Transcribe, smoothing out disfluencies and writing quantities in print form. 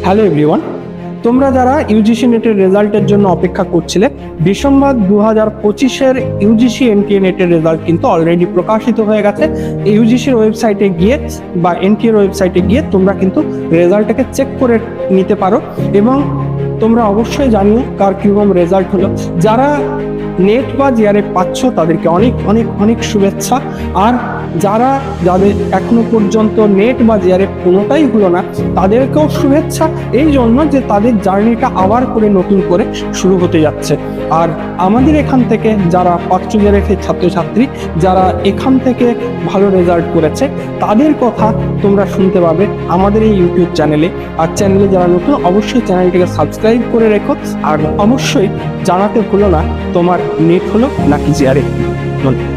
Hello everyone, তোমরা যারা UGC নেটের রেজাল্টের জন্য অপেক্ষা করছিলে, ডিসেম্বর 2025-এর ইউজিসি এনটিএ নেটের রেজাল্ট কিন্তু অলরেডি প্রকাশিত হয়ে গেছে। ইউজিসির ওয়েবসাইটে গিয়ে বা এনটিএর ওয়েবসাইটে গিয়ে তোমরা কিন্তু রেজাল্টটাকে চেক করে নিতে পারো এবং তোমরা অবশ্যই জানিও কার কীরকম রেজাল্ট হলো। যারা নেট বা জিআরএফ পাচ্ছ তাদেরকে অনেক অনেক অনেক শুভেচ্ছা। আর যাদের এখনো পর্যন্ত নেট বা জিআরএফ কোনোটাই হলো না তাদেরকেও শুভেচ্ছা, এই জন্য যে তাদের জার্নিটা আবার করে নতুন করে শুরু হতে যাচ্ছে। আর আমাদের এখান থেকে যারা পাত্র জিআরএফের ছাত্রছাত্রী যারা এখান থেকে ভালো রেজাল্ট করেছে তাদের কথা তোমরা শুনতে পাবে আমাদের এই ইউটিউব চ্যানেলে। আর চ্যানেলে যারা নতুন অবশ্যই চ্যানেলটিকে সাবস্ক্রাইব করে রেখো। আর অবশ্যই জানাতে ভুলো না তোমার নেট হলো নাকি জিআরএফ। ধন্যবাদ।